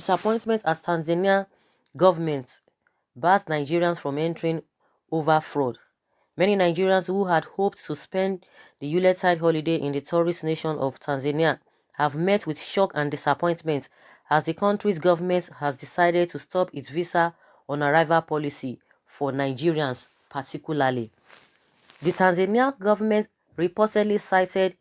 Disappointment as Tanzania government bars Nigerians from entering over fraud. Many Nigerians who had hoped to spend the Yuletide holiday in the tourist nation of Tanzania have met with shock and disappointment as the country's government has decided to stop its visa on arrival policy for Nigerians particularly. The Tanzania government reportedly cited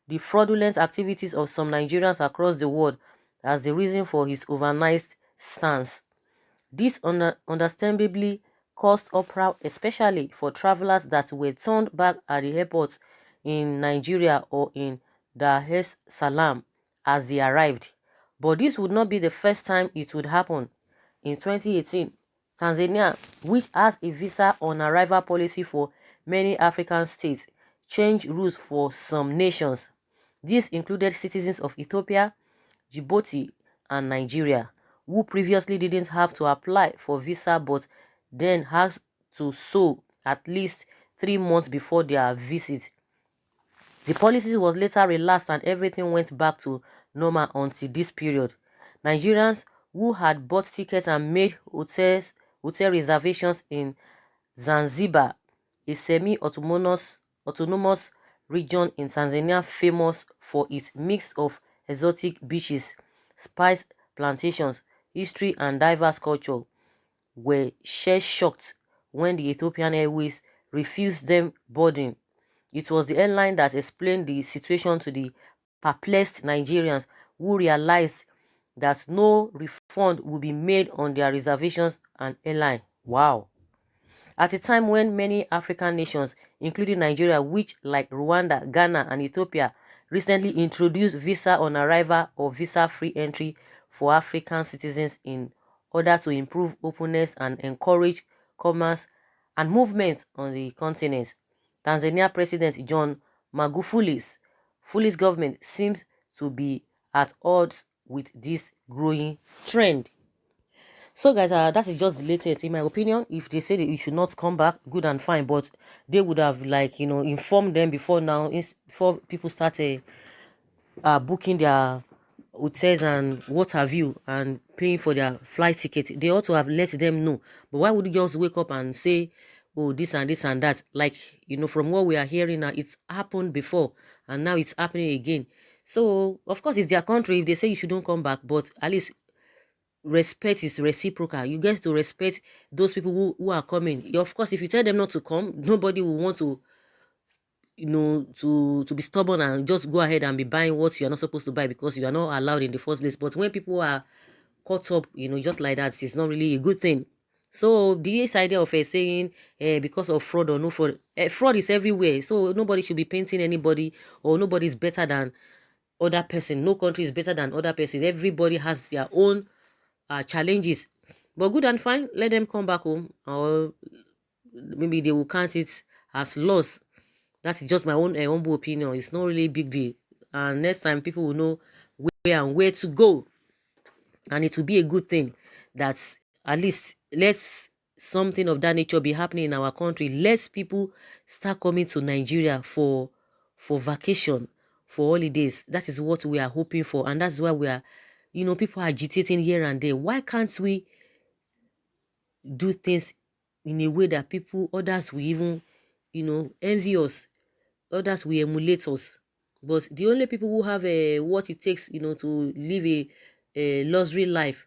the fraudulent activities of some Nigerians across the world as the reason for his overnight stance. This understandably caused uproar, especially for travelers that were turned back at the airports in Nigeria or in Dar es Salaam as they arrived. But this would not be the first time it would happen. In 2018, Tanzania, which has a visa on arrival policy for many African states, changed rules for some nations. These included citizens of Ethiopia, Djibouti, and Nigeria, who previously didn't have to apply for visa but then had to so at least 3 months before their visit. The policy was later relaxed and everything went back to normal until this period. Nigerians who had bought tickets and made hotel reservations in Zanzibar, a semi-autonomous region in Tanzania famous for its mix of exotic beaches, spice plantations, history and diverse culture, were shell-shocked when the Ethiopian Airways refused them boarding. It was the airline that explained the situation to the perplexed Nigerians who realized that no refund would be made on their reservations and airline. Wow. At a time when many African nations, including Nigeria, which like Rwanda, Ghana, and Ethiopia, recently introduced visa on arrival or visa-free entry for African citizens in order to improve openness and encourage commerce and movement on the continent. Tanzania President John Magufuli's government seems to be at odds with this growing trend. So guys, that is just the latest in my opinion. If they say that you should not come back, good and fine, but they would have, like, informed them before now, before people started booking their hotels and what have you and paying for their flight ticket. They ought to have let them know. But why would you just wake up and say, oh, this and that? Like, from what we are hearing now, it's happened before and now it's happening again. So of course it's their country. If they say you shouldn't come back, but at least respect is reciprocal. You get to respect those people who are coming. Of course, if you tell them not to come, nobody will want to, to be stubborn and just go ahead and be buying what you are not supposed to buy because you are not allowed in the first place. But when people are caught up, just like that, it's not really a good thing. So this idea of saying because of fraud or no fraud, fraud is everywhere. So nobody should be painting anybody or nobody is better than other person. No country is better than other person. Everybody has their own challenges, but good and fine, let them come back home, or maybe they will count it as loss. That's just my own humble opinion. It's not really a big deal, and next time people will know where to go, and it will be a good thing that at least let's something of that nature be happening in our country. Let people start coming to Nigeria for vacation, for holidays. That is what we are hoping for, and that's why we are, people are agitating here and there. Why can't we do things in a way that others will even, envy us, others will emulate us? But the only people who have what it takes, to live a luxury life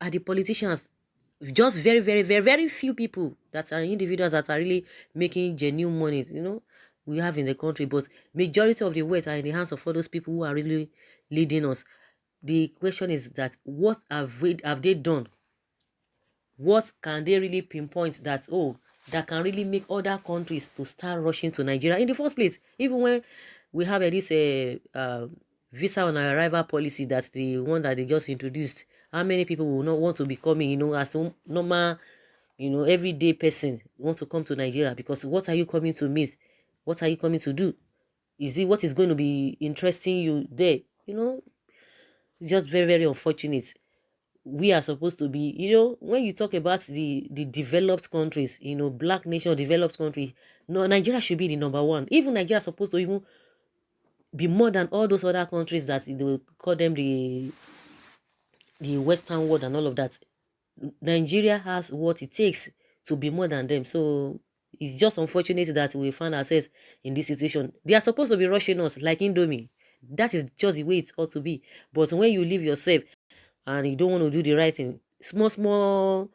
are the politicians. Just very, very, very, very few people that are individuals that are really making genuine money, we have in the country. But majority of the wealth are in the hands of all those people who are really leading us. The question is that what have they done? What can they really pinpoint that, that can really make other countries to start rushing to Nigeria in the first place? Even when we have this visa on arrival policy, that's the one that they just introduced, how many people will not want to be coming, as a normal, everyday person want to come to Nigeria? Because what are you coming to meet? What are you coming to do? Is it what is going to be interesting you there? It's just very, very unfortunate. We are supposed to be, when you talk about the developed countries, black nation developed country, no, Nigeria should be the number one. Even Nigeria is supposed to even be more than all those other countries that call them the Western world and all of that. Nigeria has what it takes to be more than them. So it's just unfortunate that we find ourselves in this situation. They are supposed to be rushing us like Indomie. That is just the way it ought to be. But when you leave yourself and you don't want to do the right thing, small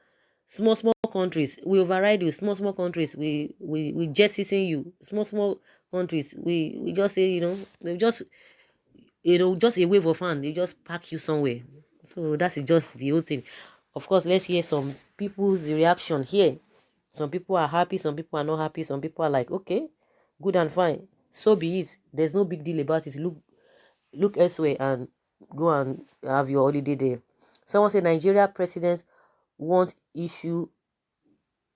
countries, we override you. Small countries, we jettison you. Small countries, we just say, they just, just a wave of hand, they just pack you somewhere. So that's just the whole thing. Of course, let's hear some people's reaction here. Some people are happy, some people are not happy, some people are like, okay, good and fine, so be it. There's no big deal about it. Look elsewhere and go and have your holiday there. Someone said Nigeria president won't issue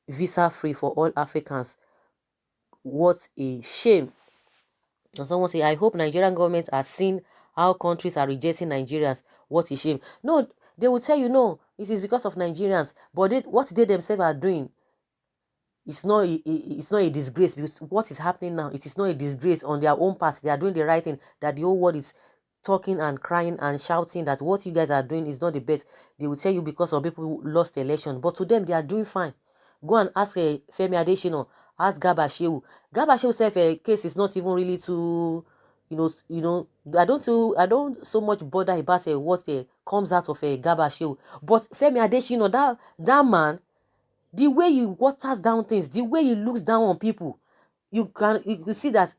visa free for all Africans. What a shame. And someone say, I hope Nigerian government has seen how countries are rejecting Nigerians. What a shame. No, they will tell you, no, it is because of Nigerians. But what they themselves are doing, it's not a disgrace, because what is happening now, it is not a disgrace on their own part. They are doing the right thing. That the whole world is talking and crying and shouting that what you guys are doing is not the best. They will tell you because some people lost the election. But to them, they are doing fine. Go and ask Femi Adesina, ask Garba Shehu. Garba Shehu self case is not even really too, I don't so much bother about what comes out of Garba Shehu. But Femi Adesina, that man, the way he waters down things, the way he looks down on people, you can see that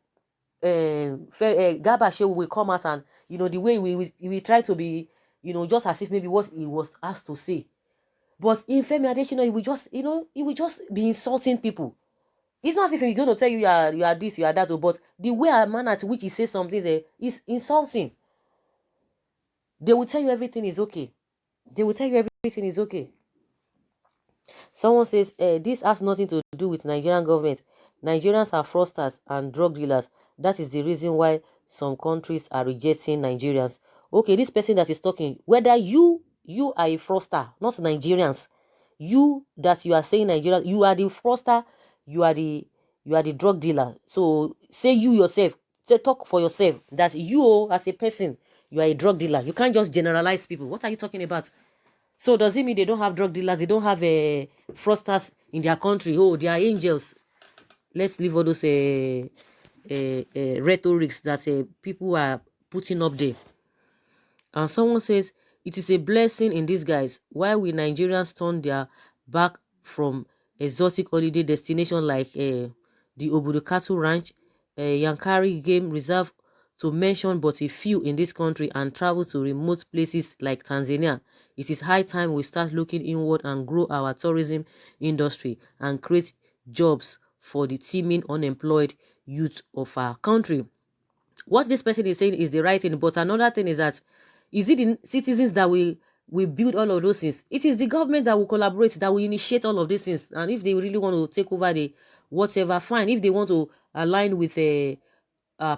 Garba Shehu will come out and, the way we try to be, just as if maybe what he was asked to say. But in Femi Adesina, he will just be insulting people. It's not as if he's going to tell you you are this, you are that, but the way and manner at which he says some things is insulting. They will tell you everything is okay. Someone says, this has nothing to do with Nigerian government. Nigerians are fraudsters and drug dealers. That is the reason why some countries are rejecting Nigerians. Okay, this person that is talking, whether you are a fraudster, not Nigerians. You that you are saying Nigerian, you are the fraudster, you are the drug dealer. So say you yourself, talk for yourself that you as a person, you are a drug dealer. You can't just generalize people. What are you talking about? So does it mean they don't have drug dealers? They don't have fraudsters in their country? Oh, they are angels. Let's leave all those rhetorics that people are putting up there. And someone says, it is a blessing in disguise. Why will Nigerians turn their back from exotic holiday destination like the Obudukatu Ranch, Yankari Game Reserve, to mention but a few in this country, and travel to remote places like Tanzania? It is high time we start looking inward and grow our tourism industry and create jobs for the teeming unemployed youth of our country. What this person is saying is the right thing, but another thing is that, is it the citizens that will build all of those things? It is the government that will collaborate, that will initiate all of these things. And if they really want to take over the whatever, fine. If they want to align with a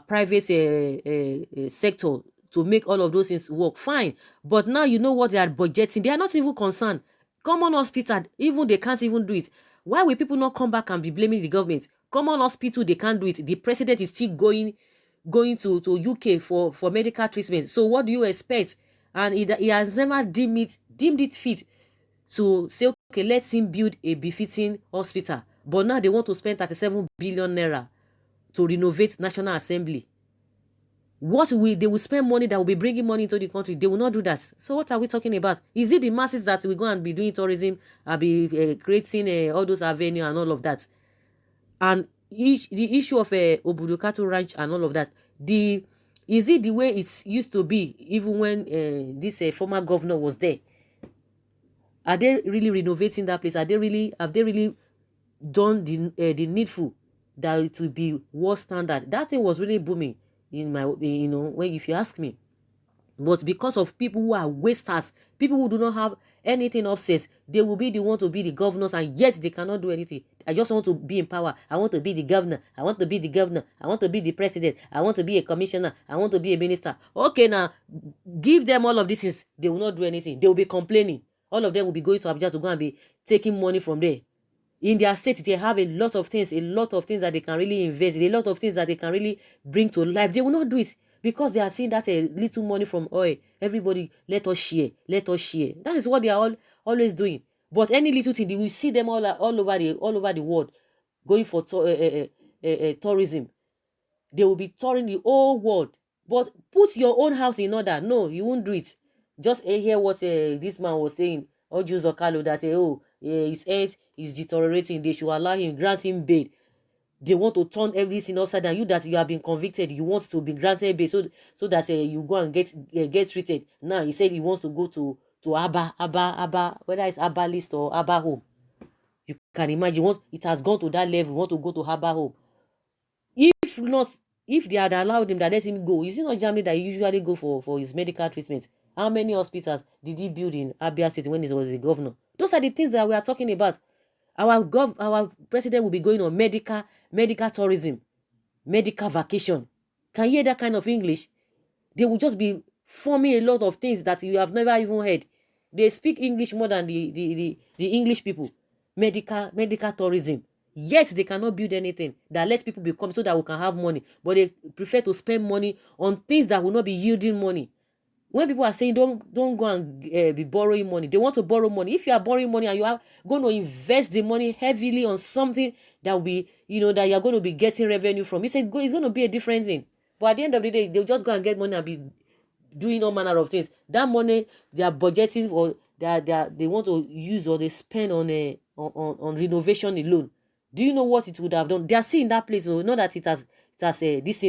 private sector to make all of those things work, fine. But now you know what they are budgeting. They are not even concerned. Common hospital, even they can't even do it. Why will people not come back and be blaming the government? Common hospital, they can't do it. The president is still going to UK for medical treatment. So what do you expect? And he has never deemed it fit to say, okay, let him build a befitting hospital. But now they want to spend 37 billion naira to renovate National Assembly. They will spend money that will be bringing money into the country. They will not do that. So what are we talking about? Is it the masses that will go and be doing tourism and be creating all those avenues and all of that? And the issue of Obudukatu Ranch and all of that, is it the way it used to be even when this former governor was there? Are they really renovating that place? Have they really done the needful that it will be world standard? That thing was really booming in my, when, if you ask me. But because of people who are wasters, people who do not have anything upstairs, they will be the one to be the governors, and yet they cannot do anything. I just want to be in power. I want to be the governor. I want to be the governor. I want to be the president. I want to be a commissioner. I want to be a minister. Okay, now give them all of these things. They will not do anything. They will be complaining. All of them will be going to Abuja to go and be taking money from there. In their state, they have a lot of things that they can really invest in, a lot of things that they can really bring to life. They will not do it. because they are seeing that a little money from oil. Everybody, let us share, let us share. That is what they are always doing. But any little thing, we see them all over the world going for tourism. They will be touring the whole world. But put your own house in order. No, you won't do it. Just hear what this man was saying. Oju Zokalo, that his health is deteriorating. They should allow him, grant him bail. They want to turn everything upside down. You that you have been convicted, you want to be granted bail so that you go and get treated. Now he said he wants to go to Abba, whether it's Abba list or Abba home. You can imagine it has gone to that level. Want to go to Abba home. If not, if they had allowed him, that let him go. Is it not Germany that he usually go for his medical treatment? How many hospitals did he build in Abia State when he was the governor? Those are the things that we are talking about. Our president will be going on medical tourism, medical vacation. Can you hear that kind of English? They will just be forming a lot of things that you have never even heard. They speak English more than the English people. Medical tourism. Yet they cannot build anything that lets people become so that we can have money. But they prefer to spend money on things that will not be yielding money. When people are saying don't go and be borrowing money, they want to borrow money. If you are borrowing money and you are going to invest the money heavily on something that will be, that you are going to be getting revenue from, it's going to be a different thing. But at the end of the day, they'll just go and get money and be doing all manner of things. That money they are budgeting or they want to use or they spend on renovation alone. Do you know what it would have done? They are still in that place. Not that it has this,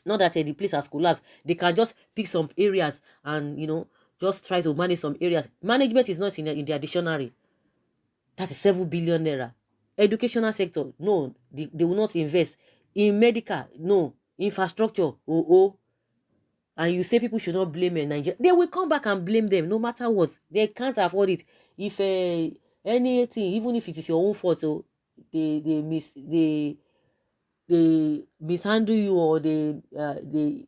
not that the place has collapsed. They can just pick some areas and just try to manage some areas. Management is not in their dictionary. That is 7 billion naira. Educational sector, no, they will not invest. In medical, no. Infrastructure, and you say people should not blame Nigeria. They will come back and blame them no matter what. They can't afford it. If anything, even if it is your own fault, so they mishandle you or they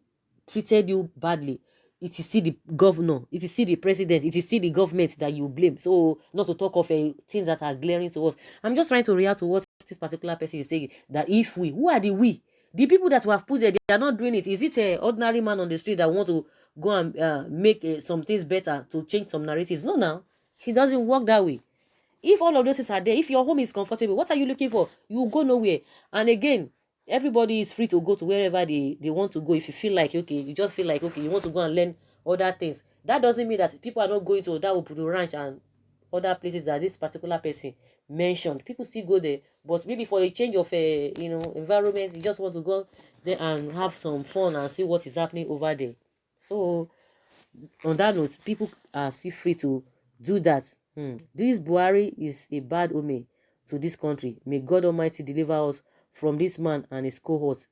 treated you badly, it is still the governor, it is still the president, it is still the government that you blame. So not to talk of things that are glaring to us. I'm just trying to react to what this particular person is saying, that if who are the we? The people that we have put there, they are not doing it. Is it an ordinary man on the street that want to go and make some things better, to change some narratives? No, now. It doesn't work that way. If all of those things are there, if your home is comfortable, what are you looking for? You will go nowhere. And again, everybody is free to go to wherever they want to go. If you feel like, okay, you just feel like, okay, you want to go and learn other things. That doesn't mean that people are not going to that Obudu Ranch and other places that this particular person mentioned. People still go there. But maybe for a change of environment, you just want to go there and have some fun and see what is happening over there. So on that note, people are still free to do that. This Buhari is a bad omen to this country. May God Almighty deliver us from this man and his cohorts.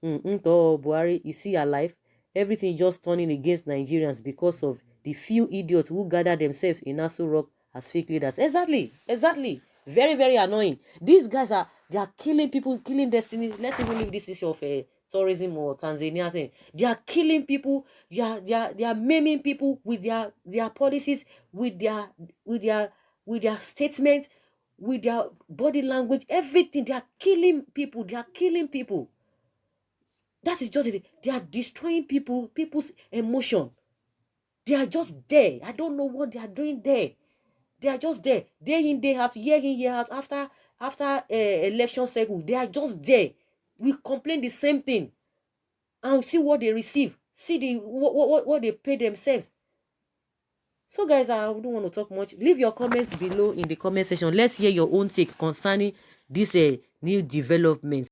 Buhari, you see your life, everything just turning against Nigerians because of the few idiots who gather themselves in Aso Rock as fake leaders. Exactly. Very, very annoying. These guys they are killing people, killing destiny. Let's even leave this issue of tourism or Tanzania thing. They are killing people. They are maiming people with their policies, with their statements, with their body language, everything. They are killing people. That is just it. They are destroying people's emotion. They are just there. I don't know what they are doing there. They are just there, day in, day out, year in, year out. After election cycle, they are just there. We complain the same thing, and see what they receive. See what they pay themselves. So, guys, I don't want to talk much. Leave your comments below in the comment section. Let's hear your own take concerning this new development.